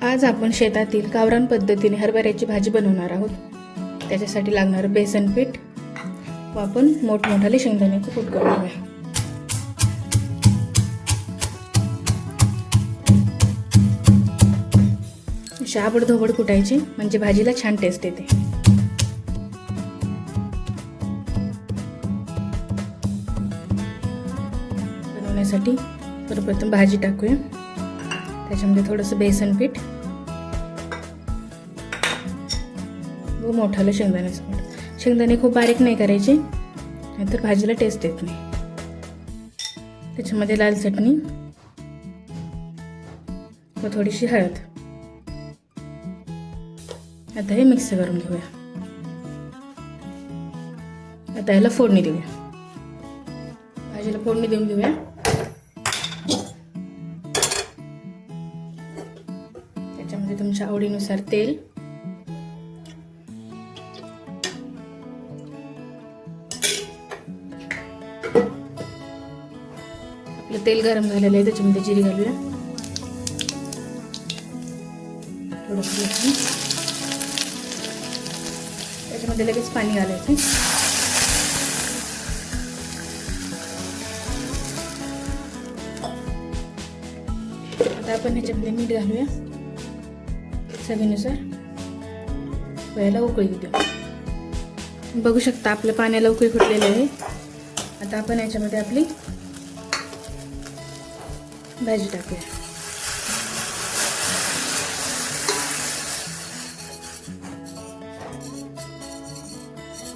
आज आपण शेतातील गावरान पद्धतीने हरभऱ्याची भाजी बनवणार आहोत. त्याच्यासाठी लागणारं बेसन पीठ व आपण मोठमोठाले शेंगदाण्याचे कूट करून घेऊया. आबडधोबड कुटायची म्हणजे भाजीला छान टेस्ट येते. बनवण्यासाठी सर्वप्रथम भाजी टाकूया. त्याच्यामध्ये थोडंसं बेसन पीठ व मोठालं शेंगदाण्याचं पीठ. शेंगदाणे खूप बारीक नाही करायचे, नाहीतर भाजीला टेस्ट येत नाही. त्याच्यामध्ये लाल चटणी व थोडीशी हळद. आता हे मिक्स करून घेऊया. आता याला फोडणी देऊया. भाजीला फोडणी देऊन घेऊया. त्याच्यामध्ये तुमच्या आवडीनुसार तेल, आपलं तेल गरम झालेलं आहे. त्याच्यामध्ये जिरे घालूया. त्याच्यामध्ये लगेच पाणी घालायचं. आता आपण ह्याच्यामध्ये मीठ घालूया चवीनुसार. याला उकळी देऊ. बघू शकता आपल्या पाण्याला उकळी फुटलेली आहे. आता आपण याच्यामध्ये आपली भाजी टाकूया.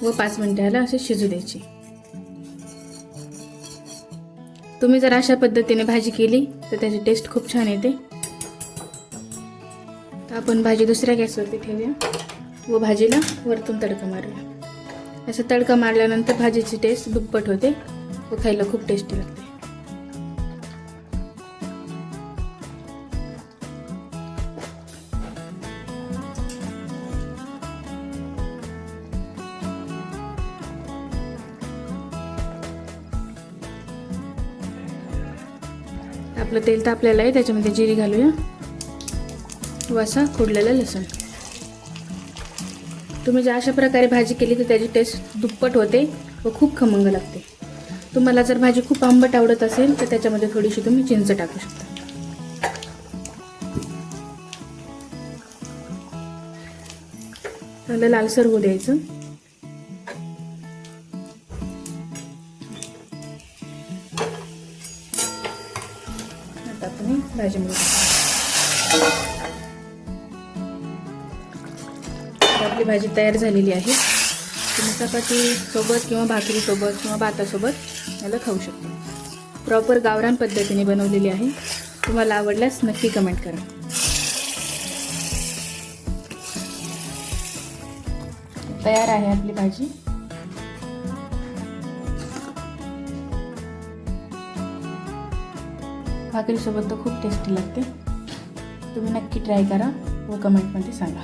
व 5 मिनिटं याला असे शिजू द्यायची. तुम्ही जर अशा पद्धतीने भाजी केली तर त्याची टेस्ट खूप छान येते. तर आपण भाजी दुसऱ्या गॅसवरती ठेवूया व भाजीला वरतून तडका मारूया. असं तडका मारल्यानंतर भाजीची टेस्ट दुप्पट होते व खायला खूप टेस्टी लागते. आपलं तेल तापलेलं आहे. त्याच्यामध्ये जिरे घालूया व असा खोडलेला लसूण. तुम्ही जर अशा प्रकारे भाजी केली तर त्याची टेस्ट दुप्पट होते व खूप खमंग लागते. तुम्हाला जर भाजी खूप आंबट आवडत असेल तर त्याच्यामध्ये थोडीशी तुम्ही चिंच टाकू शकता. चांगलं लालसर होऊ द्यायचं. भाजीमध्ये आपली भाजी तयार झालेली आहे. तुम्ही चपाती सोबत किंवा भाकरी सोबत किंवा भातासोबत याला खाऊ शकता. प्रॉपर गावरान पद्धतीने बनवलेली आहे. तुम्हाला आवडल्यास नक्की कमेंट करा. तयार आहे आपली भाजी. भाकरीसोबत तर खूप टेस्टी लागते. तुम्ही नक्की ट्राय करा व कमेंटमध्ये सांगा.